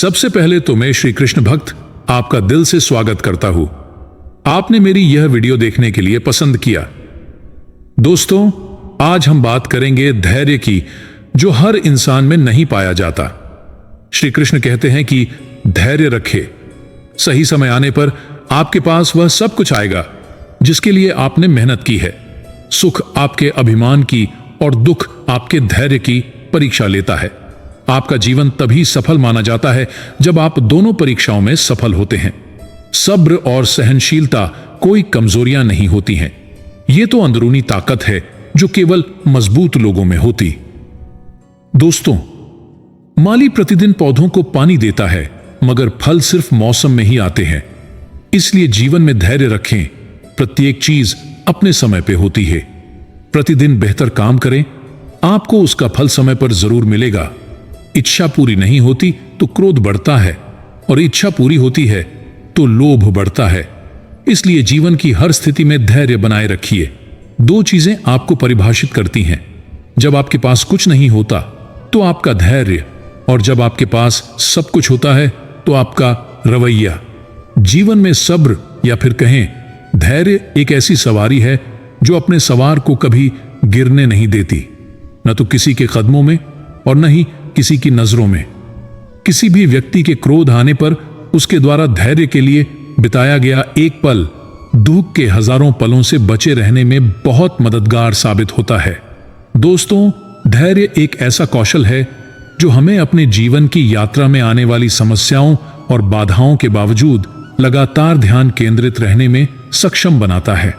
सबसे पहले तो मैं श्री कृष्ण भक्त आपका दिल से स्वागत करता हूं। आपने मेरी यह वीडियो देखने के लिए पसंद किया। दोस्तों, आज हम बात करेंगे धैर्य की, जो हर इंसान में नहीं पाया जाता। श्री कृष्ण कहते हैं कि धैर्य रखे, सही समय आने पर आपके पास वह सब कुछ आएगा जिसके लिए आपने मेहनत की है। सुख आपके अभिमान की और दुख आपके धैर्य की परीक्षा लेता है। आपका जीवन तभी सफल माना जाता है जब आप दोनों परीक्षाओं में सफल होते हैं। सब्र और सहनशीलता कोई कमजोरियां नहीं होती हैं। यह तो अंदरूनी ताकत है जो केवल मजबूत लोगों में होती। दोस्तों, माली प्रतिदिन पौधों को पानी देता है, मगर फल सिर्फ मौसम में ही आते हैं। इसलिए जीवन में धैर्य रखें। प्रत्येक चीज अपने समय पे होती है। प्रतिदिन बेहतर काम करें, आपको उसका फल समय पर जरूर मिलेगा। इच्छा पूरी नहीं होती तो क्रोध बढ़ता है, और इच्छा पूरी होती है तो लोभ बढ़ता है। इसलिए जीवन की हर स्थिति में धैर्य बनाए रखिए। दो चीजें आपको परिभाषित करती हैं। जब आपके पास कुछ नहीं होता तो आपका धैर्य, और जब आपके पास सब कुछ होता है तो आपका रवैया। जीवन में सब्र या फिर कहें धैर्य एक ऐसी सवारी है जो अपने सवार को कभी गिरने नहीं देती, न तो किसी के कदमों में और न ही किसी की नजरों में। किसी भी व्यक्ति के क्रोध आने पर उसके द्वारा धैर्य के लिए बिताया गया एक पल दुख के हजारों पलों से बचे रहने में बहुत मददगार साबित होता है। दोस्तों, धैर्य एक ऐसा कौशल है जो हमें अपने जीवन की यात्रा में आने वाली समस्याओं और बाधाओं के बावजूद लगातार ध्यान केंद्रित रहने में सक्षम बनाता है।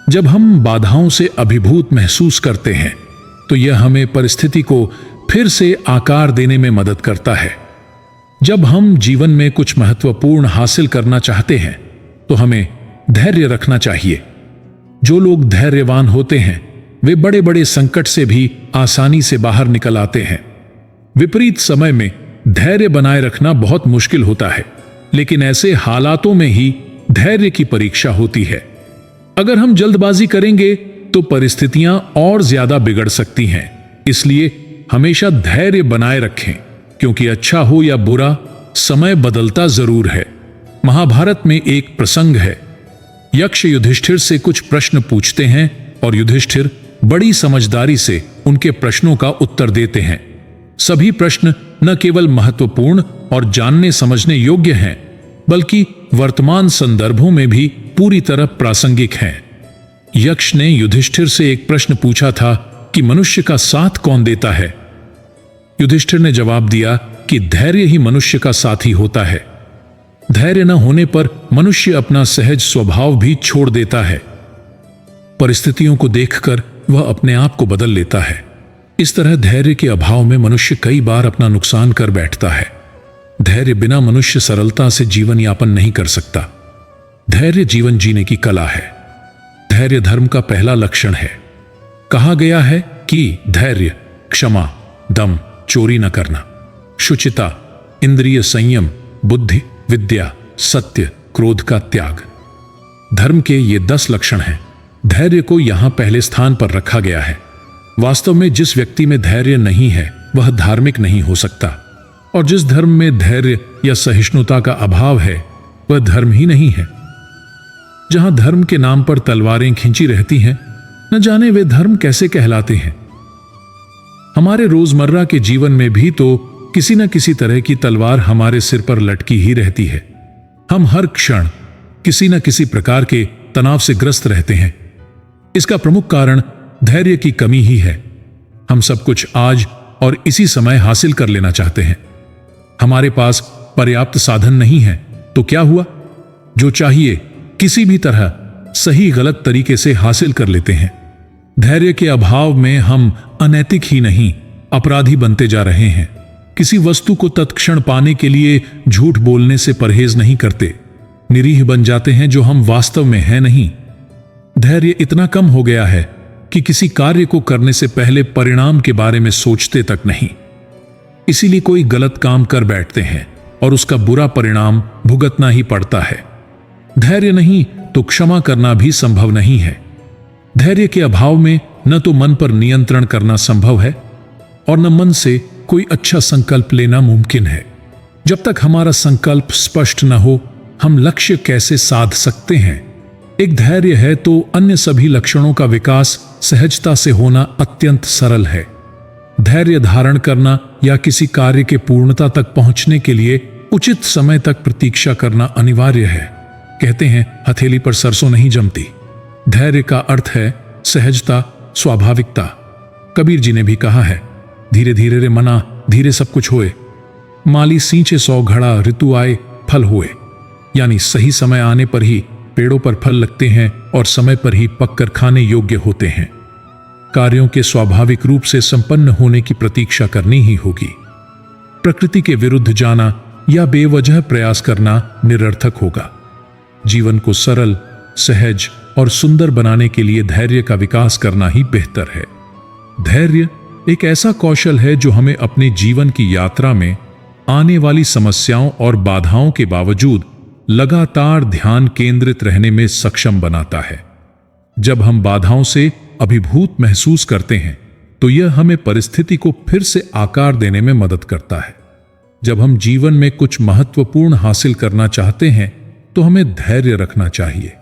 जब हम बाधाओं से अभिभूत महसूस करते हैं तो यह हमें परिस्थिति को फिर से आकार देने में मदद करता है। जब हम जीवन में कुछ महत्वपूर्ण हासिल करना चाहते हैं तो हमें धैर्य रखना चाहिए। जो लोग धैर्यवान होते हैं वे बड़े बड़े संकट से भी आसानी से बाहर निकल आते हैं। विपरीत समय में धैर्य बनाए रखना बहुत मुश्किल होता है, लेकिन ऐसे हालातों में ही धैर्य की परीक्षा होती है। अगर हम जल्दबाजी करेंगे तो परिस्थितियां और ज्यादा बिगड़ सकती हैं। इसलिए हमेशा धैर्य बनाए रखें, क्योंकि अच्छा हो या बुरा, समय बदलता जरूर है। महाभारत में एक प्रसंग है। यक्ष युधिष्ठिर से कुछ प्रश्न पूछते हैं और युधिष्ठिर बड़ी समझदारी से उनके प्रश्नों का उत्तर देते हैं। सभी प्रश्न न केवल महत्वपूर्ण और जानने समझने योग्य हैं, बल्कि वर्तमान संदर्भों में भी पूरी तरह प्रासंगिक हैं। यक्ष ने युधिष्ठिर से एक प्रश्न पूछा था कि मनुष्य का साथ कौन देता है। युधिष्ठिर ने जवाब दिया कि धैर्य ही मनुष्य का साथी होता है। धैर्य न होने पर मनुष्य अपना सहज स्वभाव भी छोड़ देता है। परिस्थितियों को देखकर वह अपने आप को बदल लेता है। इस तरह धैर्य के अभाव में मनुष्य कई बार अपना नुकसान कर बैठता है। धैर्य बिना मनुष्य सरलता से जीवन यापन नहीं कर सकता। धैर्य जीवन जीने की कला है। धैर्य धर्म का पहला लक्षण है। कहा गया है कि धैर्य, क्षमा, दम, चोरी न करना, शुचिता, इंद्रिय संयम, बुद्धि, विद्या, सत्य, क्रोध का त्याग, धर्म के ये 10 लक्षण हैं। धैर्य को यहां पहले स्थान पर रखा गया है। वास्तव में जिस व्यक्ति में धैर्य नहीं है वह धार्मिक नहीं हो सकता, और जिस धर्म में धैर्य या सहिष्णुता का अभाव है वह धर्म ही नहीं है। जहां धर्म के नाम पर तलवारें खींची रहती हैं, न जाने वे धर्म कैसे कहलाते हैं। हमारे रोजमर्रा के जीवन में भी तो किसी न किसी तरह की तलवार हमारे सिर पर लटकी ही रहती है। हम हर क्षण किसी न किसी प्रकार के तनाव से ग्रस्त रहते हैं। इसका प्रमुख कारण धैर्य की कमी ही है। हम सब कुछ आज और इसी समय हासिल कर लेना चाहते हैं। हमारे पास पर्याप्त साधन नहीं है तो क्या हुआ, जो चाहिए किसी भी तरह सही गलत तरीके से हासिल कर लेते हैं। धैर्य के अभाव में हम अनैतिक ही नहीं, अपराधी बनते जा रहे हैं। किसी वस्तु को तत्क्षण पाने के लिए झूठ बोलने से परहेज नहीं करते। निरीह बन जाते हैं जो हम वास्तव में हैं नहीं। धैर्य इतना कम हो गया है कि किसी कार्य को करने से पहले परिणाम के बारे में सोचते तक नहीं। इसीलिए कोई गलत काम कर बैठते हैं और उसका बुरा परिणाम भुगतना ही पड़ता है। धैर्य नहीं तो क्षमा करना भी संभव नहीं है। धैर्य के अभाव में न तो मन पर नियंत्रण करना संभव है और न मन से कोई अच्छा संकल्प लेना मुमकिन है। जब तक हमारा संकल्प स्पष्ट न हो, हम लक्ष्य कैसे साध सकते हैं? एक धैर्य है तो अन्य सभी लक्षणों का विकास सहजता से होना अत्यंत सरल है। धैर्य धारण करना या किसी कार्य के पूर्णता तक पहुंचने के लिए उचित समय तक प्रतीक्षा करना अनिवार्य है। कहते हैं हथेली पर सरसों नहीं जमती। धैर्य का अर्थ है सहजता, स्वाभाविकता। कबीर जी ने भी कहा है, धीरे धीरे रे मना, धीरे सब कुछ होए। माली सींचे 100 घड़ा, ऋतु आए फल हुए। यानी सही समय आने पर ही पेड़ों पर फल लगते हैं और समय पर ही पककर खाने योग्य होते हैं। कार्यों के स्वाभाविक रूप से संपन्न होने की प्रतीक्षा करनी ही होगी। प्रकृति के विरुद्ध जाना या बेवजह प्रयास करना निरर्थक होगा। जीवन को सरल, सहज और सुंदर बनाने के लिए धैर्य का विकास करना ही बेहतर है। धैर्य एक ऐसा कौशल है जो हमें अपने जीवन की यात्रा में आने वाली समस्याओं और बाधाओं के बावजूद लगातार ध्यान केंद्रित रहने में सक्षम बनाता है। जब हम बाधाओं से अभिभूत महसूस करते हैं तो यह हमें परिस्थिति को फिर से आकार देने में मदद करता है। जब हम जीवन में कुछ महत्वपूर्ण हासिल करना चाहते हैं तो हमें धैर्य रखना चाहिए।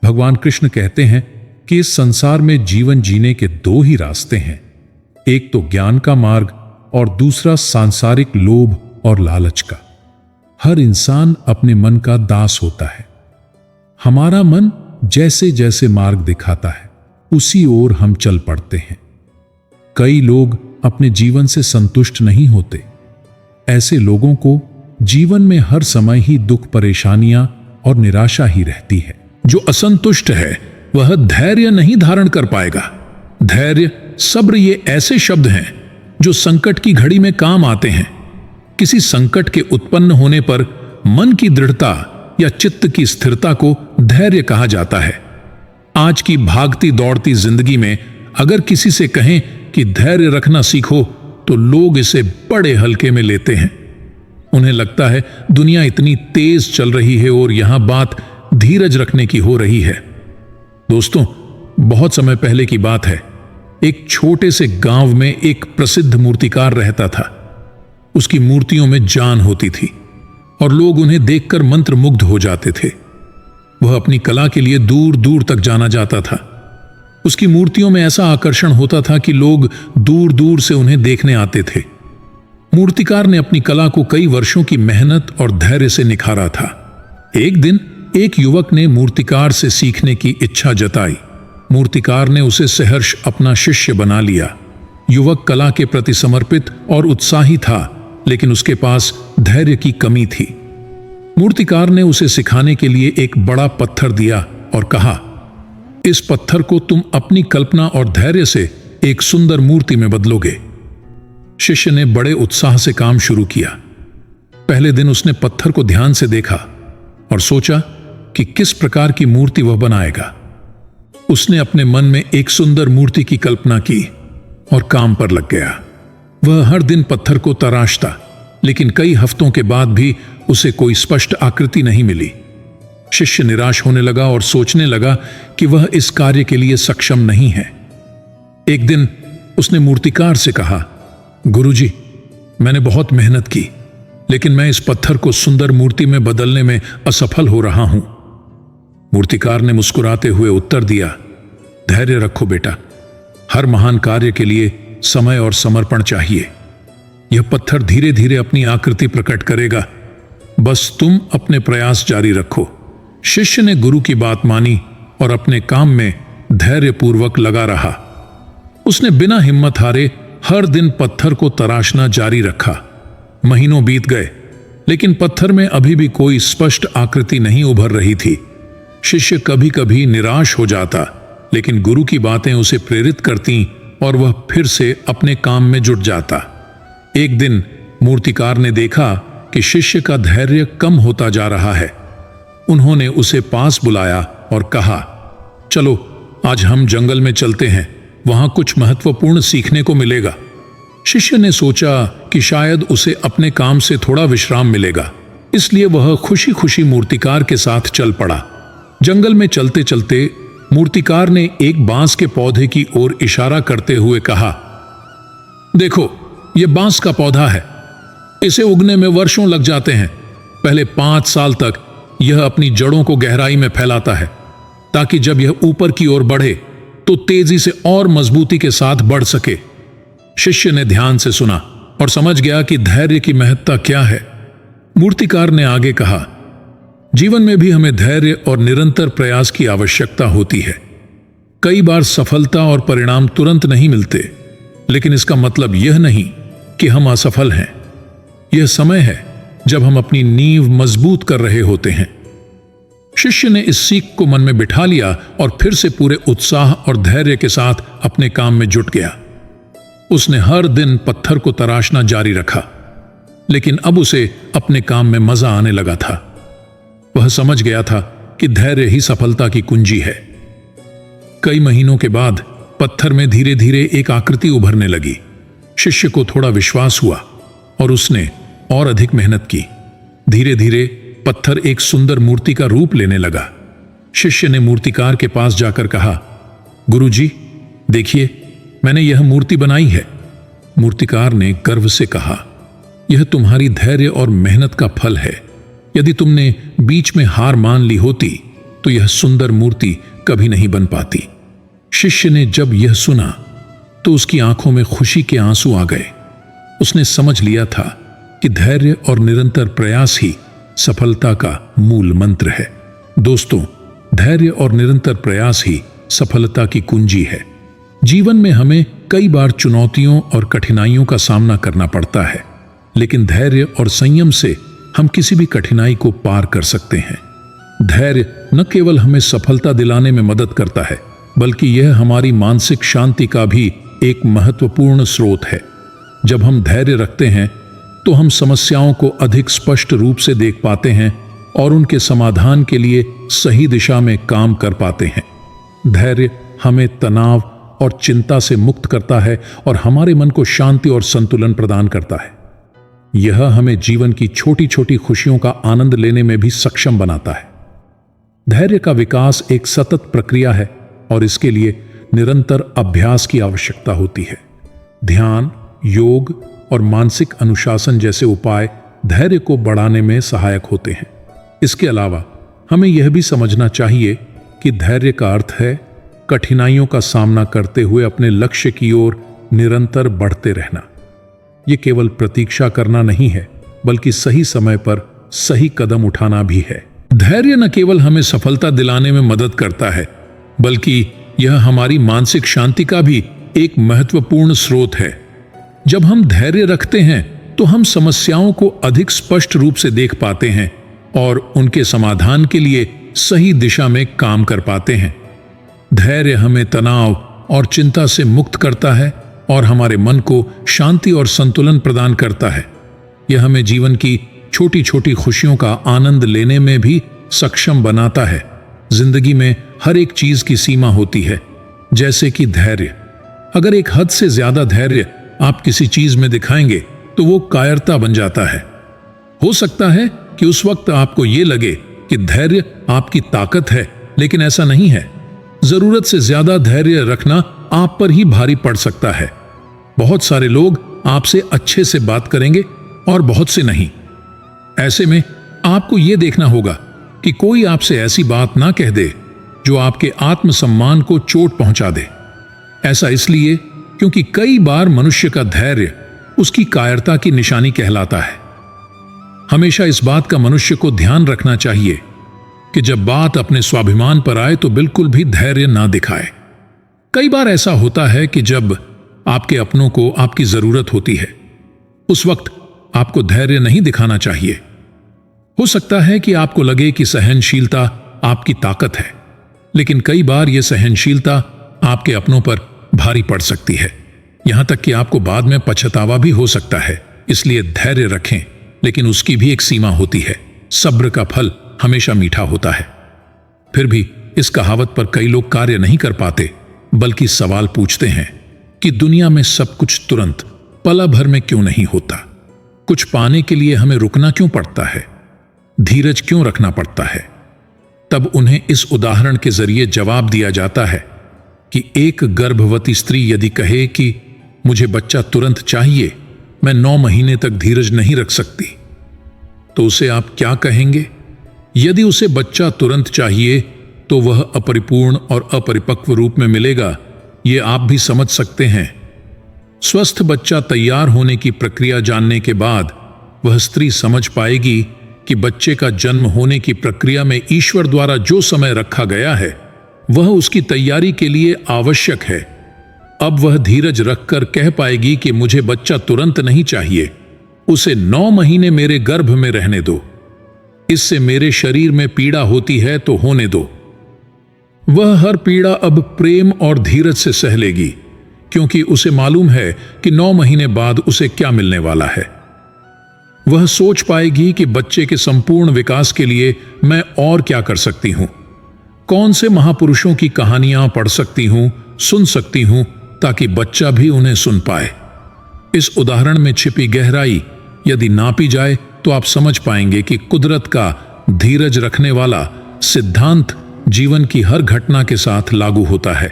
भगवान कृष्ण कहते हैं कि इस संसार में जीवन जीने के 2 ही रास्ते हैं, एक तो ज्ञान का मार्ग और दूसरा सांसारिक लोभ और लालच का। हर इंसान अपने मन का दास होता है। हमारा मन जैसे जैसे मार्ग दिखाता है उसी ओर हम चल पड़ते हैं। कई लोग अपने जीवन से संतुष्ट नहीं होते। ऐसे लोगों को जीवन में हर समय ही दुख, परेशानियां और निराशा ही रहती है। जो असंतुष्ट है वह धैर्य नहीं धारण कर पाएगा। धैर्य, सब्र ये ऐसे शब्द हैं जो संकट की घड़ी में काम आते हैं। किसी संकट के उत्पन्न होने पर मन की दृढ़ता या चित्त की स्थिरता को धैर्य कहा जाता है। आज की भागती दौड़ती जिंदगी में अगर किसी से कहें कि धैर्य रखना सीखो तो लोग इसे बड़े हल्के में लेते हैं। उन्हें लगता है दुनिया इतनी तेज चल रही है और यहां बात धीरज रखने की हो रही है। दोस्तों, बहुत समय पहले की बात है। एक छोटे से गांव में एक प्रसिद्ध मूर्तिकार रहता था। उसकी मूर्तियों में जान होती थी और लोग उन्हें देखकर मंत्रमुग्ध हो जाते थे। वह अपनी कला के लिए दूर दूर तक जाना जाता था। उसकी मूर्तियों में ऐसा आकर्षण होता था कि लोग दूर दूर से उन्हें देखने आते थे। मूर्तिकार ने अपनी कला को कई वर्षों की मेहनत और धैर्य से निखारा था। एक दिन एक युवक ने मूर्तिकार से सीखने की इच्छा जताई। मूर्तिकार ने उसे सहर्ष अपना शिष्य बना लिया। युवक कला के प्रति समर्पित और उत्साही था, लेकिन उसके पास धैर्य की कमी थी। मूर्तिकार ने उसे सिखाने के लिए एक बड़ा पत्थर दिया और कहा, इस पत्थर को तुम अपनी कल्पना और धैर्य से एक सुंदर मूर्ति में बदलोगे। शिष्य ने बड़े उत्साह से काम शुरू किया। पहले दिन उसने पत्थर को ध्यान से देखा और सोचा कि किस प्रकार की मूर्ति वह बनाएगा। उसने अपने मन में एक सुंदर मूर्ति की कल्पना की और काम पर लग गया। वह हर दिन पत्थर को तराशता, लेकिन कई हफ्तों के बाद भी उसे कोई स्पष्ट आकृति नहीं मिली। शिष्य निराश होने लगा और सोचने लगा कि वह इस कार्य के लिए सक्षम नहीं है। एक दिन उसने मूर्तिकार से कहा, गुरुजी, मैंने बहुत मेहनत की, लेकिन मैं इस पत्थर को सुंदर मूर्ति में बदलने में असफल हो रहा हूं। मूर्तिकार ने मुस्कुराते हुए उत्तर दिया, धैर्य रखो बेटा, हर महान कार्य के लिए समय और समर्पण चाहिए। यह पत्थर धीरे धीरे अपनी आकृति प्रकट करेगा, बस तुम अपने प्रयास जारी रखो। शिष्य ने गुरु की बात मानी और अपने काम में धैर्यपूर्वक लगा रहा। उसने बिना हिम्मत हारे हर दिन पत्थर को तराशना जारी रखा। महीनों बीत गए, लेकिन पत्थर में अभी भी कोई स्पष्ट आकृति नहीं उभर रही थी। शिष्य कभी कभी निराश हो जाता, लेकिन गुरु की बातें उसे प्रेरित करती और वह फिर से अपने काम में जुट जाता। एक दिन मूर्तिकार ने देखा कि शिष्य का धैर्य कम होता जा रहा है। उन्होंने उसे पास बुलाया और कहा, चलो आज हम जंगल में चलते हैं, वहां कुछ महत्वपूर्ण सीखने को मिलेगा। शिष्य ने सोचा कि शायद उसे अपने काम से थोड़ा विश्राम मिलेगा, इसलिए वह खुशी खुशी मूर्तिकार के साथ चल पड़ा। जंगल में चलते चलते मूर्तिकार ने एक बांस के पौधे की ओर इशारा करते हुए कहा, देखो, यह बांस का पौधा है। इसे उगने में वर्षों लग जाते हैं। पहले 5 साल तक यह अपनी जड़ों को गहराई में फैलाता है, ताकि जब यह ऊपर की ओर बढ़े तो तेजी से और मजबूती के साथ बढ़ सके। शिष्य ने ध्यान से सुना और समझ गया कि धैर्य की महत्ता क्या है। मूर्तिकार ने आगे कहा, जीवन में भी हमें धैर्य और निरंतर प्रयास की आवश्यकता होती है। कई बार सफलता और परिणाम तुरंत नहीं मिलते, लेकिन इसका मतलब यह नहीं कि हम असफल हैं। यह समय है जब हम अपनी नींव मजबूत कर रहे होते हैं। शिष्य ने इस सीख को मन में बिठा लिया और फिर से पूरे उत्साह और धैर्य के साथ अपने काम में जुट गया। उसने हर दिन पत्थर को तराशना जारी रखा, लेकिन अब उसे अपने काम में मजा आने लगा था। वह समझ गया था कि धैर्य ही सफलता की कुंजी है। कई महीनों के बाद पत्थर में धीरे धीरे एक आकृति उभरने लगी। शिष्य को थोड़ा विश्वास हुआ और उसने और अधिक मेहनत की। धीरे धीरे पत्थर एक सुंदर मूर्ति का रूप लेने लगा। शिष्य ने मूर्तिकार के पास जाकर कहा, गुरुजी, देखिए, मैंने यह मूर्ति बनाई है। मूर्तिकार ने गर्व से कहा, यह तुम्हारी धैर्य और मेहनत का फल है। यदि तुमने बीच में हार मान ली होती तो यह सुंदर मूर्ति कभी नहीं बन पाती। शिष्य ने जब यह सुना तो उसकी आंखों में खुशी के आंसू आ गए। उसने समझ लिया था कि धैर्य और निरंतर प्रयास ही सफलता का मूल मंत्र है। दोस्तों, धैर्य और निरंतर प्रयास ही सफलता की कुंजी है। जीवन में हमें कई बार चुनौतियों और कठिनाइयों का सामना करना पड़ता है, लेकिन धैर्य और संयम से हम किसी भी कठिनाई को पार कर सकते हैं। धैर्य न केवल हमें सफलता दिलाने में मदद करता है, बल्कि यह हमारी मानसिक शांति का भी एक महत्वपूर्ण स्रोत है। जब हम धैर्य रखते हैं तो हम समस्याओं को अधिक स्पष्ट रूप से देख पाते हैं और उनके समाधान के लिए सही दिशा में काम कर पाते हैं। धैर्य हमें तनाव और चिंता से मुक्त करता है और हमारे मन को शांति और संतुलन प्रदान करता है। यह हमें जीवन की छोटी छोटी खुशियों का आनंद लेने में भी सक्षम बनाता है। धैर्य का विकास एक सतत प्रक्रिया है और इसके लिए निरंतर अभ्यास की आवश्यकता होती है। ध्यान, योग और मानसिक अनुशासन जैसे उपाय धैर्य को बढ़ाने में सहायक होते हैं। इसके अलावा हमें यह भी समझना चाहिए कि धैर्य का अर्थ है कठिनाइयों का सामना करते हुए अपने लक्ष्य की ओर निरंतर बढ़ते रहना। यह केवल प्रतीक्षा करना नहीं है, बल्कि सही समय पर सही कदम उठाना भी है। धैर्य न केवल हमें सफलता दिलाने में मदद करता है, बल्कि यह हमारी मानसिक शांति का भी एक महत्वपूर्ण स्रोत है। जब हम धैर्य रखते हैं तो हम समस्याओं को अधिक स्पष्ट रूप से देख पाते हैं और उनके समाधान के लिए सही दिशा में काम कर पाते हैं। धैर्य हमें तनाव और चिंता से मुक्त करता है और हमारे मन को शांति और संतुलन प्रदान करता है। यह हमें जीवन की छोटी छोटी खुशियों का आनंद लेने में भी सक्षम बनाता है। जिंदगी में हर एक चीज की सीमा होती है, जैसे कि धैर्य। अगर एक हद से ज्यादा धैर्य आप किसी चीज में दिखाएंगे तो वो कायरता बन जाता है। हो सकता है कि उस वक्त आपको ये लगे कि धैर्य आपकी ताकत है, लेकिन ऐसा नहीं है। जरूरत से ज्यादा धैर्य रखना आप पर ही भारी पड़ सकता है। बहुत सारे लोग आपसे अच्छे से बात करेंगे और बहुत से नहीं। ऐसे में आपको यह देखना होगा कि कोई आपसे ऐसी बात ना कह दे जो आपके आत्मसम्मान को चोट पहुंचा दे। ऐसा इसलिए क्योंकि कई बार मनुष्य का धैर्य उसकी कायरता की निशानी कहलाता है। हमेशा इस बात का मनुष्य को ध्यान रखना चाहिए कि जब बात अपने स्वाभिमान पर आए तो बिल्कुल भी धैर्य ना दिखाए। कई बार ऐसा होता है कि जब आपके अपनों को आपकी जरूरत होती है, उस वक्त आपको धैर्य नहीं दिखाना चाहिए। हो सकता है कि आपको लगे कि सहनशीलता आपकी ताकत है, लेकिन कई बार यह सहनशीलता आपके अपनों पर भारी पड़ सकती है, यहां तक कि आपको बाद में पछतावा भी हो सकता है। इसलिए धैर्य रखें, लेकिन उसकी भी एक सीमा होती है। सब्र का फल हमेशा मीठा होता है। फिर भी इस कहावत पर कई लोग कार्य नहीं कर पाते, बल्कि सवाल पूछते हैं कि दुनिया में सब कुछ तुरंत पल भर में क्यों नहीं होता? कुछ पाने के लिए हमें रुकना क्यों पड़ता है? धीरज क्यों रखना पड़ता है? तब उन्हें इस उदाहरण के जरिए जवाब दिया जाता है कि एक गर्भवती स्त्री यदि कहे कि मुझे बच्चा तुरंत चाहिए, मैं 9 महीने तक धीरज नहीं रख सकती, तो उसे आप क्या कहेंगे? यदि उसे बच्चा तुरंत चाहिए तो वह अपरिपूर्ण और अपरिपक्व रूप में मिलेगा, ये आप भी समझ सकते हैं। स्वस्थ बच्चा तैयार होने की प्रक्रिया जानने के बाद वह स्त्री समझ पाएगी कि बच्चे का जन्म होने की प्रक्रिया में ईश्वर द्वारा जो समय रखा गया है वह उसकी तैयारी के लिए आवश्यक है। अब वह धीरज रखकर कह पाएगी कि मुझे बच्चा तुरंत नहीं चाहिए, उसे 9 महीने मेरे गर्भ में रहने दो, इससे मेरे शरीर में पीड़ा होती है तो होने दो। वह हर पीड़ा अब प्रेम और धीरज से सह लेगी, क्योंकि उसे मालूम है कि 9 महीने बाद उसे क्या मिलने वाला है। वह सोच पाएगी कि बच्चे के संपूर्ण विकास के लिए मैं और क्या कर सकती हूं, कौन से महापुरुषों की कहानियां पढ़ सकती हूं, सुन सकती हूं, ताकि बच्चा भी उन्हें सुन पाए। इस उदाहरण में छिपी गहराई यदि नापी जाए तो आप समझ पाएंगे कि कुदरत का धीरज रखने वाला सिद्धांत जीवन की हर घटना के साथ लागू होता है।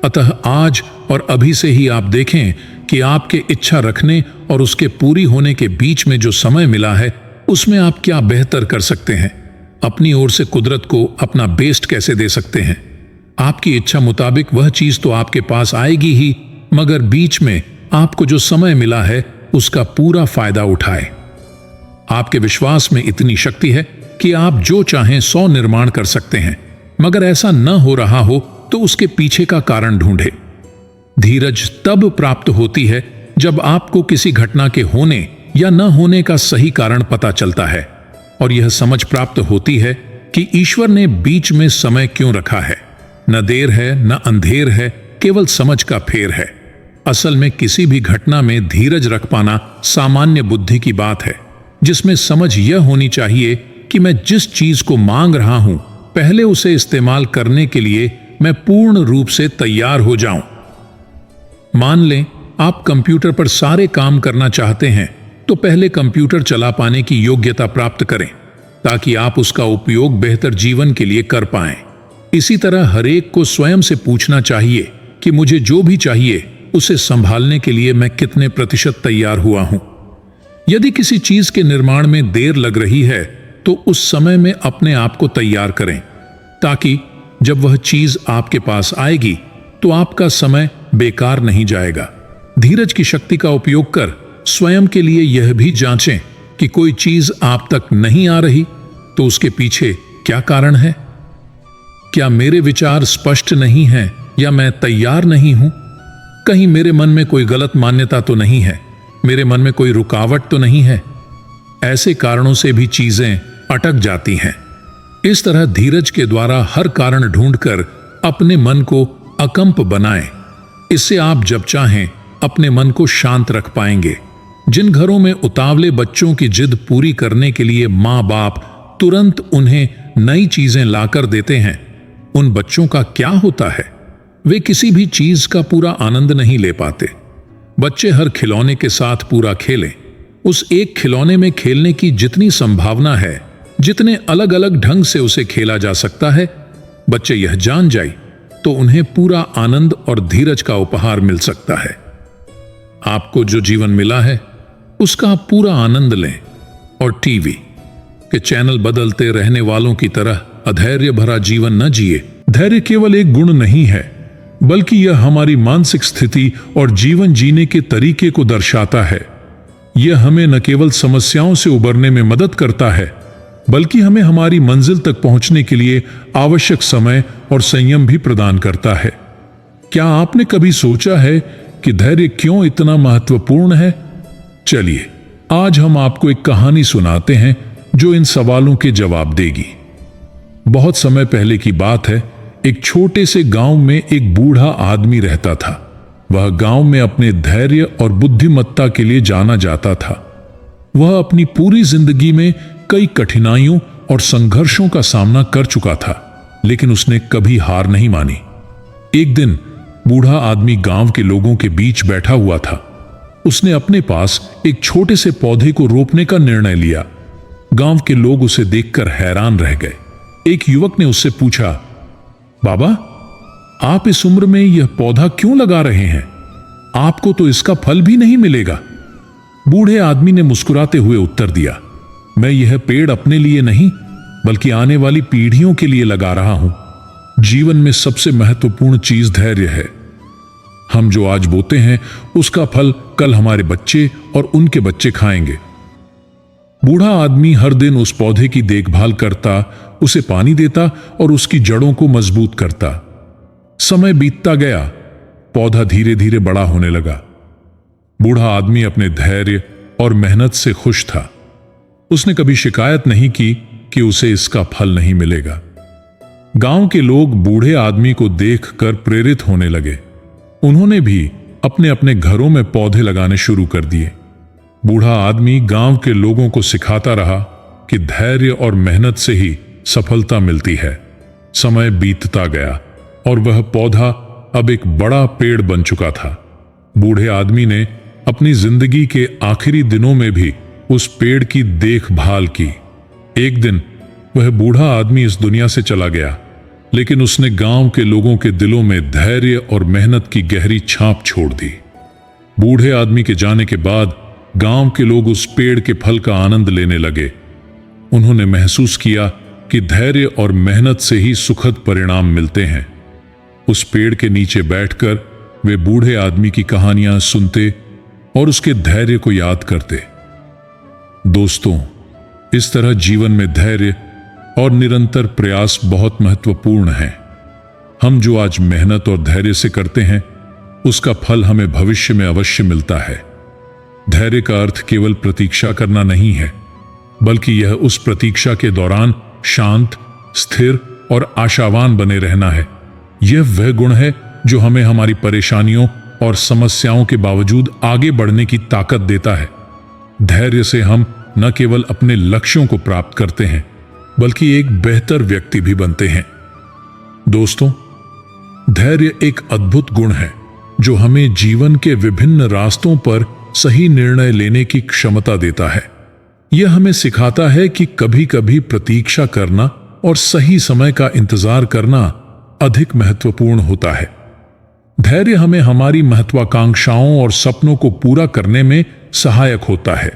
अतः आज और अभी से ही आप देखें कि आपके इच्छा रखने और उसके पूरी होने के बीच में जो समय मिला है उसमें आप क्या बेहतर कर सकते हैं, अपनी ओर से कुदरत को अपना बेस्ट कैसे दे सकते हैं। आपकी इच्छा मुताबिक वह चीज तो आपके पास आएगी ही, मगर बीच में आपको जो समय मिला है उसका पूरा फायदा उठाए। आपके विश्वास में इतनी शक्ति है कि आप जो चाहें 100 निर्माण कर सकते हैं, मगर ऐसा न हो रहा हो तो उसके पीछे का कारण ढूंढे। धीरज तब प्राप्त होती है जब आपको किसी घटना के होने या न होने का सही कारण पता चलता है और यह समझ प्राप्त होती है कि ईश्वर ने बीच में समय क्यों रखा है। न देर है न अंधेर है, केवल समझ का फेर है। असल में किसी भी घटना में धीरज रख पाना सामान्य बुद्धि की बात है, जिसमें समझ यह होनी चाहिए कि मैं जिस चीज को मांग रहा हूं पहले उसे इस्तेमाल करने के लिए मैं पूर्ण रूप से तैयार हो जाऊं। मान लें आप कंप्यूटर पर सारे काम करना चाहते हैं, तो पहले कंप्यूटर चला पाने की योग्यता प्राप्त करें ताकि आप उसका उपयोग बेहतर जीवन के लिए कर पाएं। इसी तरह हर एक को स्वयं से पूछना चाहिए कि मुझे जो भी चाहिए उसे संभालने के लिए मैं कितने प्रतिशत तैयार हुआ हूं। यदि किसी चीज के निर्माण में देर लग रही है तो उस समय में अपने आप को तैयार करें, ताकि जब वह चीज आपके पास आएगी तो आपका समय बेकार नहीं जाएगा। धीरज की शक्ति का उपयोग कर स्वयं के लिए यह भी जांचें कि कोई चीज आप तक नहीं आ रही तो उसके पीछे क्या कारण है। क्या मेरे विचार स्पष्ट नहीं हैं या मैं तैयार नहीं हूं? कहीं मेरे मन में कोई गलत मान्यता तो नहीं है, मेरे मन में कोई रुकावट तो नहीं है। ऐसे कारणों से भी चीजें अटक जाती हैं। इस तरह धीरज के द्वारा हर कारण ढूंढकर अपने मन को अकंप बनाएं। इससे आप जब चाहें अपने मन को शांत रख पाएंगे। जिन घरों में उतावले बच्चों की जिद पूरी करने के लिए माँ बाप तुरंत उन्हें नई चीजें लाकर देते हैं, उन बच्चों का क्या होता है? वे किसी भी चीज का पूरा आनंद नहीं ले पाते। बच्चे हर खिलौने के साथ पूरा खेलें, उस एक खिलौने में खेलने की जितनी संभावना है, जितने अलग अलग ढंग से उसे खेला जा सकता है, बच्चे यह जान जाए तो उन्हें पूरा आनंद और धीरज का उपहार मिल सकता है। आपको जो जीवन मिला है उसका आप पूरा आनंद लें और टीवी के चैनल बदलते रहने वालों की तरह अधैर्य भरा जीवन न जिए। धैर्य केवल एक गुण नहीं है, बल्कि यह हमारी मानसिक स्थिति और जीवन जीने के तरीके को दर्शाता है। यह हमें न केवल समस्याओं से उबरने में मदद करता है, बल्कि हमें हमारी मंजिल तक पहुंचने के लिए आवश्यक समय और संयम भी प्रदान करता है। क्या आपने कभी सोचा है कि धैर्य क्यों इतना महत्वपूर्ण है? चलिए आज हम आपको एक कहानी सुनाते हैं जो इन सवालों के जवाब देगी। बहुत समय पहले की बात है, एक छोटे से गांव में एक बूढ़ा आदमी रहता था। वह गांव में अपने धैर्य और बुद्धिमत्ता के लिए जाना जाता था। वह अपनी पूरी जिंदगी में कई कठिनाइयों और संघर्षों का सामना कर चुका था, लेकिन उसने कभी हार नहीं मानी। एक दिन बूढ़ा आदमी गांव के लोगों के बीच बैठा हुआ था। उसने अपने पास एक छोटे से पौधे को रोपने का निर्णय लिया। गांव के लोग उसे देखकर हैरान रह गए। एक युवक ने उससे पूछा, बाबा, आप इस उम्र में यह पौधा क्यों लगा रहे हैं? आपको तो इसका फल भी नहीं मिलेगा। बूढ़े आदमी ने मुस्कुराते हुए उत्तर दिया, मैं यह पेड़ अपने लिए नहीं बल्कि आने वाली पीढ़ियों के लिए लगा रहा हूं। जीवन में सबसे महत्वपूर्ण चीज धैर्य है। हम जो आज बोते हैं उसका फल कल हमारे बच्चे और उनके बच्चे खाएंगे। बूढ़ा आदमी हर दिन उस पौधे की देखभाल करता, उसे पानी देता और उसकी जड़ों को मजबूत करता। समय बीतता गया, पौधा धीरे धीरे बड़ा होने लगा। बूढ़ा आदमी अपने धैर्य और मेहनत से खुश था। उसने कभी शिकायत नहीं की कि उसे इसका फल नहीं मिलेगा। गांव के लोग बूढ़े आदमी को देखकर प्रेरित होने लगे। उन्होंने भी अपने अपने घरों में पौधे लगाने शुरू कर दिए। बूढ़ा आदमी गांव के लोगों को सिखाता रहा कि धैर्य और मेहनत से ही सफलता मिलती है। समय बीतता गया और वह पौधा अब एक बड़ा पेड़ बन चुका था। बूढ़े आदमी ने अपनी जिंदगी के आखिरी दिनों में भी उस पेड़ की देखभाल की। एक दिन वह बूढ़ा आदमी इस दुनिया से चला गया, लेकिन उसने गांव के लोगों के दिलों में धैर्य और मेहनत की गहरी छाप छोड़ दी। बूढ़े आदमी के जाने के बाद गांव के लोग उस पेड़ के फल का आनंद लेने लगे। उन्होंने महसूस किया कि धैर्य और मेहनत से ही सुखद परिणाम मिलते हैं। उस पेड़ के नीचे बैठकर वे बूढ़े आदमी की कहानियां सुनते और उसके धैर्य को याद करते। दोस्तों, इस तरह जीवन में धैर्य और निरंतर प्रयास बहुत महत्वपूर्ण है। हम जो आज मेहनत और धैर्य से करते हैं उसका फल हमें भविष्य में अवश्य मिलता है। धैर्य का अर्थ केवल प्रतीक्षा करना नहीं है, बल्कि यह उस प्रतीक्षा के दौरान शांत, स्थिर और आशावान बने रहना है। यह वह गुण है जो हमें हमारी परेशानियों और समस्याओं के बावजूद आगे बढ़ने की ताकत देता है। धैर्य से हम न केवल अपने लक्ष्यों को प्राप्त करते हैं, बल्कि एक बेहतर व्यक्ति भी बनते हैं। दोस्तों, धैर्य एक अद्भुत गुण है जो हमें जीवन के विभिन्न रास्तों पर सही निर्णय लेने की क्षमता देता है। यह हमें सिखाता है कि कभी-कभी प्रतीक्षा करना और सही समय का इंतजार करना अधिक महत्वपूर्ण होता है। धैर्य हमें हमारी महत्वाकांक्षाओं और सपनों को पूरा करने में सहायक होता है।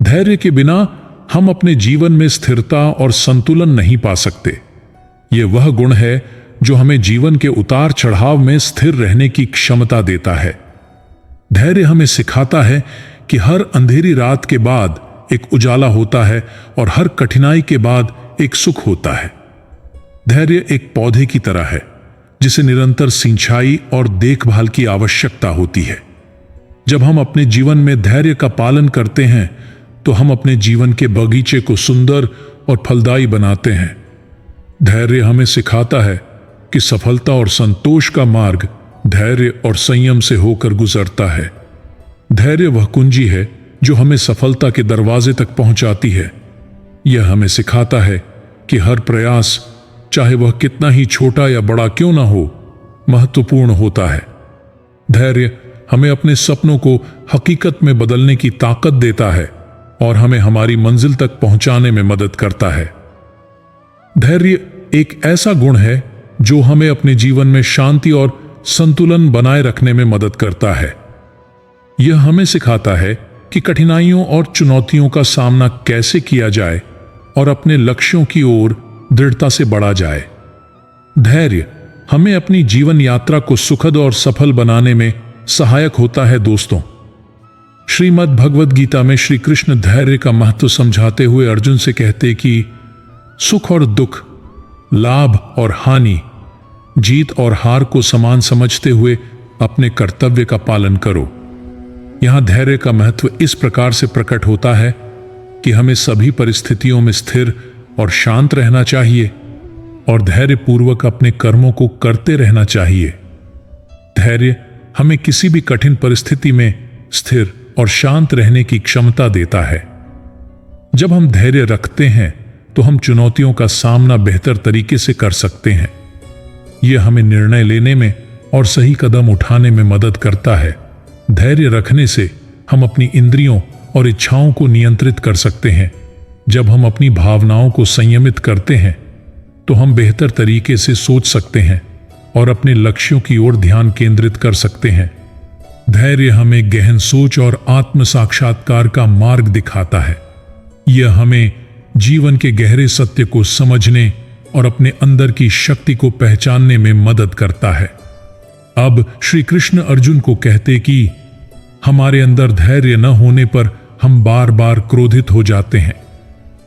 धैर्य के बिना हम अपने जीवन में स्थिरता और संतुलन नहीं पा सकते। यह वह गुण है जो हमें जीवन के उतार चढ़ाव में स्थिर रहने की क्षमता देता है। धैर्य हमें सिखाता है कि हर अंधेरी रात के बाद एक उजाला होता है और हर कठिनाई के बाद एक सुख होता है। धैर्य एक पौधे की तरह है जिसे निरंतर सिंचाई और देखभाल की आवश्यकता होती है। जब हम अपने जीवन में धैर्य का पालन करते हैं तो हम अपने जीवन के बगीचे को सुंदर और फलदायी बनाते हैं। धैर्य हमें सिखाता है कि सफलता और संतोष का मार्ग धैर्य और संयम से होकर गुजरता है। धैर्य वह कुंजी है जो हमें सफलता के दरवाजे तक पहुंचाती है। यह हमें सिखाता है कि हर प्रयास, चाहे वह कितना ही छोटा या बड़ा क्यों ना हो, महत्वपूर्ण होता है। धैर्य हमें अपने सपनों को हकीकत में बदलने की ताकत देता है और हमें हमारी मंजिल तक पहुंचाने में मदद करता है। धैर्य एक ऐसा गुण है जो हमें अपने जीवन में शांति और संतुलन बनाए रखने में मदद करता है। यह हमें सिखाता है कि कठिनाइयों और चुनौतियों का सामना कैसे किया जाए और अपने लक्ष्यों की ओर दृढ़ता से बढ़ा जाए। धैर्य हमें अपनी जीवन यात्रा को सुखद और सफल बनाने में सहायक होता है। दोस्तों, श्रीमद् भगवद गीता में श्री कृष्ण धैर्य का महत्व समझाते हुए अर्जुन से कहते कि सुख और दुख, लाभ और हानि, जीत और हार को समान समझते हुए अपने कर्तव्य का पालन करो। यहां धैर्य का महत्व इस प्रकार से प्रकट होता है कि हमें सभी परिस्थितियों में स्थिर और शांत रहना चाहिए और धैर्यपूर्वक अपने कर्मों को करते रहना चाहिए। धैर्य हमें किसी भी कठिन परिस्थिति में स्थिर और शांत रहने की क्षमता देता है। जब हम धैर्य रखते हैं तो हम चुनौतियों का सामना बेहतर तरीके से कर सकते हैं। यह हमें निर्णय लेने में और सही कदम उठाने में मदद करता है। धैर्य रखने से हम अपनी इंद्रियों और इच्छाओं को नियंत्रित कर सकते हैं। जब हम अपनी भावनाओं को संयमित करते हैं तो हम बेहतर तरीके से सोच सकते हैं और अपने लक्ष्यों की ओर ध्यान केंद्रित कर सकते हैं। धैर्य हमें गहन सोच और आत्म साक्षात्कार का मार्ग दिखाता है। यह हमें जीवन के गहरे सत्य को समझने और अपने अंदर की शक्ति को पहचानने में मदद करता है। अब श्री कृष्ण अर्जुन को कहते कि हमारे अंदर धैर्य न होने पर हम बार बार क्रोधित हो जाते हैं।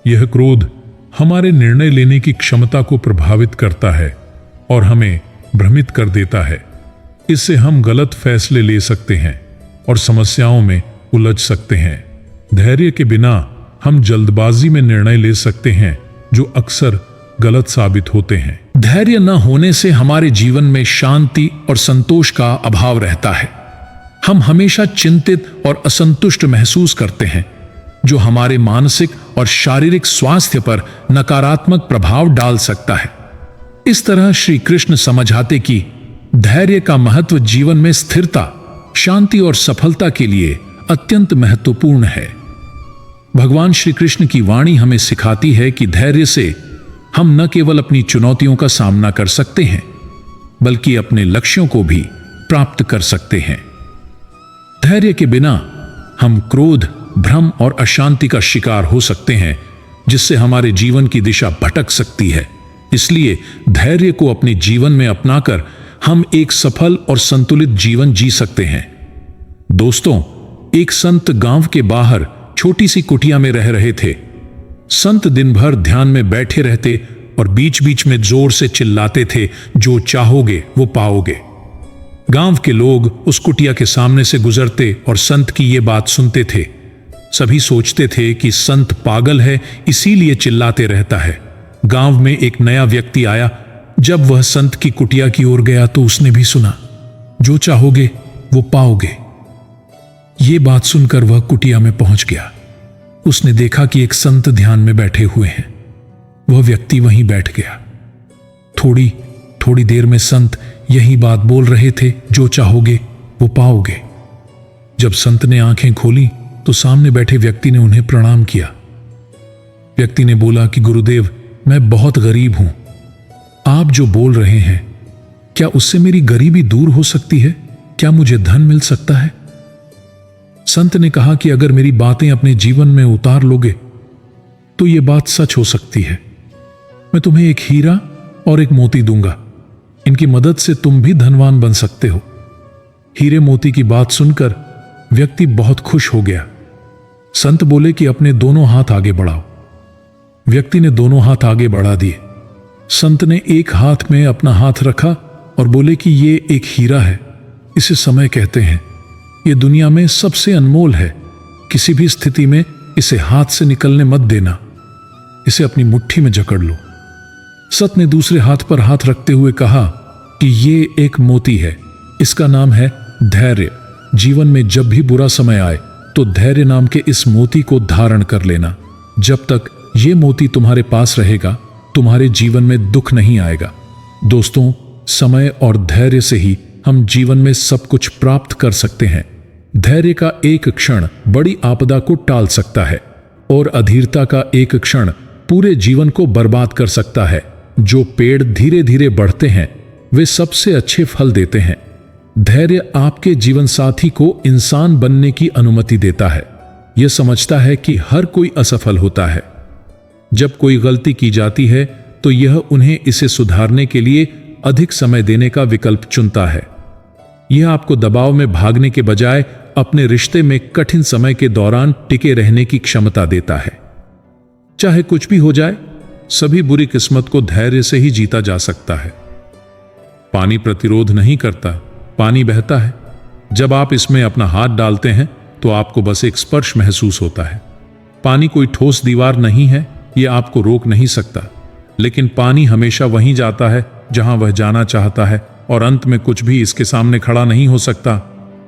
यह क्रोध हमारे निर्णय लेने की क्षमता को प्रभावित करता है और हमें भ्रमित कर देता है। इससे हम गलत फैसले ले सकते हैं और समस्याओं में उलझ सकते हैं। धैर्य के बिना हम जल्दबाजी में निर्णय ले सकते हैं जो अक्सर गलत साबित होते हैं। धैर्य न होने से हमारे जीवन में शांति और संतोष का अभाव रहता है। हम हमेशा चिंतित और असंतुष्ट महसूस करते हैं, जो हमारे मानसिक और शारीरिक स्वास्थ्य पर नकारात्मक प्रभाव डाल सकता है। इस तरह श्री कृष्ण समझाते कि धैर्य का महत्व जीवन में स्थिरता, शांति और सफलता के लिए अत्यंत महत्वपूर्ण है। भगवान श्री कृष्ण की वाणी हमें सिखाती है कि धैर्य से हम न केवल अपनी चुनौतियों का सामना कर सकते हैं, बल्कि अपने लक्ष्यों को भी प्राप्त कर सकते हैं। धैर्य के बिना हम क्रोध, भ्रम और अशांति का शिकार हो सकते हैं, जिससे हमारे जीवन की दिशा भटक सकती है। इसलिए धैर्य को अपने जीवन में अपनाकर हम एक सफल और संतुलित जीवन जी सकते हैं। दोस्तों, एक संत गांव के बाहर छोटी सी कुटिया में रह रहे थे। संत दिन भर ध्यान में बैठे रहते और बीच बीच में जोर से चिल्लाते थे, जो चाहोगे वो पाओगे। गांव के लोग उस कुटिया के सामने से गुजरते और संत की ये बात सुनते थे। सभी सोचते थे कि संत पागल है, इसीलिए चिल्लाते रहता है। गांव में एक नया व्यक्ति आया। जब वह संत की कुटिया की ओर गया तो उसने भी सुना, जो चाहोगे वो पाओगे। ये बात सुनकर वह कुटिया में पहुंच गया। उसने देखा कि एक संत ध्यान में बैठे हुए हैं। वह व्यक्ति वहीं बैठ गया। थोड़ी देर में संत यही बात बोल रहे थे, जो चाहोगे वो पाओगे। जब संत ने आंखें खोली तो सामने बैठे व्यक्ति ने उन्हें प्रणाम किया। व्यक्ति ने बोला कि गुरुदेव, मैं बहुत गरीब हूं। आप जो बोल रहे हैं, क्या उससे मेरी गरीबी दूर हो सकती है? क्या मुझे धन मिल सकता है? संत ने कहा कि अगर मेरी बातें अपने जीवन में उतार लोगे तो यह बात सच हो सकती है। मैं तुम्हें एक हीरा और एक मोती दूंगा। इनकी मदद से तुम भी धनवान बन सकते हो। हीरे मोती की बात सुनकर व्यक्ति बहुत खुश हो गया। संत बोले कि अपने दोनों हाथ आगे बढ़ाओ। व्यक्ति ने दोनों हाथ आगे बढ़ा दिए। संत ने एक हाथ में अपना हाथ रखा और बोले कि ये एक हीरा है, इसे समय कहते हैं। ये दुनिया में सबसे अनमोल है। किसी भी स्थिति में इसे हाथ से निकलने मत देना। इसे अपनी मुट्ठी में जकड़ लो। संत ने दूसरे हाथ पर हाथ रखते हुए कहा कि ये एक मोती है, इसका नाम है धैर्य। जीवन में जब भी बुरा समय आए तो धैर्य नाम के इस मोती को धारण कर लेना। जब तक ये मोती तुम्हारे पास रहेगा, तुम्हारे जीवन में दुख नहीं आएगा। दोस्तों, समय और धैर्य से ही हम जीवन में सब कुछ प्राप्त कर सकते हैं। धैर्य का एक क्षण बड़ी आपदा को टाल सकता है और अधीरता का एक क्षण पूरे जीवन को बर्बाद कर सकता है। जो पेड़ धीरे धीरे बढ़ते हैं वे सबसे अच्छे फल देते हैं। धैर्य आपके जीवन साथी को इंसान बनने की अनुमति देता है। यह समझता है कि हर कोई असफल होता है। जब कोई गलती की जाती है तो यह उन्हें इसे सुधारने के लिए अधिक समय देने का विकल्प चुनता है। यह आपको दबाव में भागने के बजाय अपने रिश्ते में कठिन समय के दौरान टिके रहने की क्षमता देता है। चाहे कुछ भी हो जाए, सभी बुरी किस्मत को धैर्य से ही जीता जा सकता है। पानी प्रतिरोध नहीं करता, पानी बहता है। जब आप इसमें अपना हाथ डालते हैं तो आपको बस एक स्पर्श महसूस होता है। पानी कोई ठोस दीवार नहीं है, यह आपको रोक नहीं सकता। लेकिन पानी हमेशा वहीं जाता है जहां वह जाना चाहता है और अंत में कुछ भी इसके सामने खड़ा नहीं हो सकता।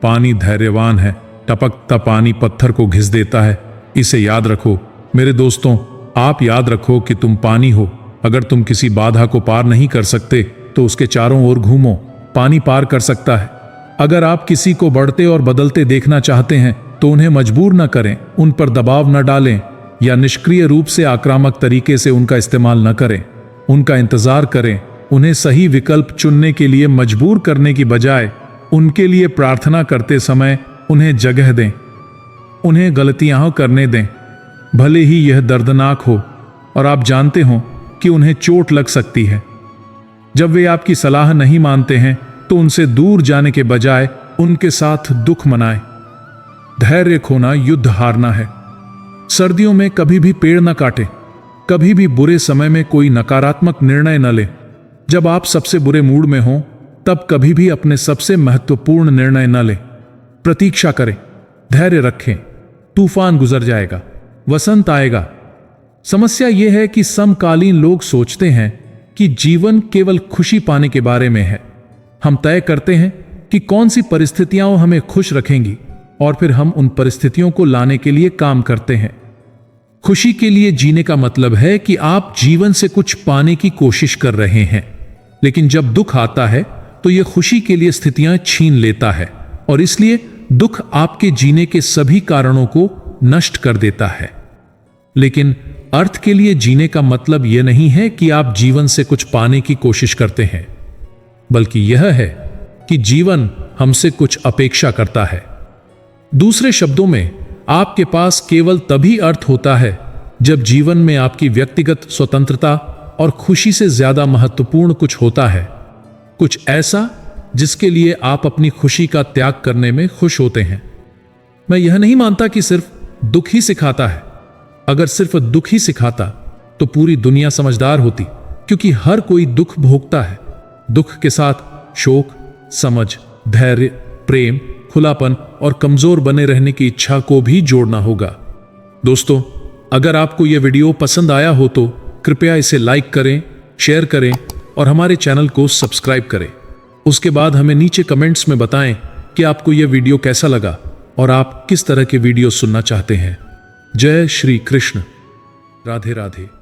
पानी धैर्यवान है। टपकता पानी पत्थर को घिस देता है। इसे याद रखो मेरे दोस्तों। आप याद रखो कि तुम पानी हो। अगर तुम किसी बाधा को पार नहीं कर सकते तो उसके चारों ओर घूमो, पानी पार कर सकता है। अगर आप किसी को बढ़ते और बदलते देखना चाहते हैं तो उन्हें मजबूर न करें, उन पर दबाव न डालें या निष्क्रिय रूप से आक्रामक तरीके से उनका इस्तेमाल न करें। उनका इंतजार करें। उन्हें सही विकल्प चुनने के लिए मजबूर करने की बजाय उनके लिए प्रार्थना करते समय उन्हें जगह दें, उन्हें गलतियां करने दें, भले ही यह दर्दनाक हो और आप जानते हो कि उन्हें चोट लग सकती है। जब वे आपकी सलाह नहीं मानते हैं तो उनसे दूर जाने के बजाय उनके साथ दुख मनाएं। धैर्य खोना युद्ध हारना है। सर्दियों में कभी भी पेड़ न काटें, कभी भी बुरे समय में कोई नकारात्मक निर्णय न लें। जब आप सबसे बुरे मूड में हों तब कभी भी अपने सबसे महत्वपूर्ण निर्णय न लें। प्रतीक्षा करें, धैर्य रखें, तूफान गुजर जाएगा, वसंत आएगा। समस्या यह है कि समकालीन लोग सोचते हैं कि जीवन केवल खुशी पाने के बारे में है। हम तय करते हैं कि कौन सी परिस्थितियां हमें खुश रखेंगी और फिर हम उन परिस्थितियों को लाने के लिए काम करते हैं। खुशी के लिए जीने का मतलब है कि आप जीवन से कुछ पाने की कोशिश कर रहे हैं, लेकिन जब दुख आता है तो यह खुशी के लिए स्थितियां छीन लेता है और इसलिए दुख आपके जीने के सभी कारणों को नष्ट कर देता है। लेकिन अर्थ के लिए जीने का मतलब यह नहीं है कि आप जीवन से कुछ पाने की कोशिश करते हैं, बल्कि यह है कि जीवन हमसे कुछ अपेक्षा करता है। दूसरे शब्दों में, आपके पास केवल तभी अर्थ होता है जब जीवन में आपकी व्यक्तिगत स्वतंत्रता और खुशी से ज्यादा महत्वपूर्ण कुछ होता है, कुछ ऐसा जिसके लिए आप अपनी खुशी का त्याग करने में खुश होते हैं। मैं यह नहीं मानता कि सिर्फ दुख ही सिखाता है। अगर सिर्फ दुख ही सिखाता तो पूरी दुनिया समझदार होती, क्योंकि हर कोई दुख भोगता है। दुख के साथ शोक, समझ, धैर्य, प्रेम, खुलापन और कमजोर बने रहने की इच्छा को भी जोड़ना होगा। दोस्तों, अगर आपको यह वीडियो पसंद आया हो तो कृपया इसे लाइक करें, शेयर करें और हमारे चैनल को सब्सक्राइब करें। उसके बाद हमें नीचे कमेंट्स में बताएं कि आपको यह वीडियो कैसा लगा और आप किस तरह के वीडियो सुनना चाहते हैं। जय श्री कृष्ण। राधे राधे।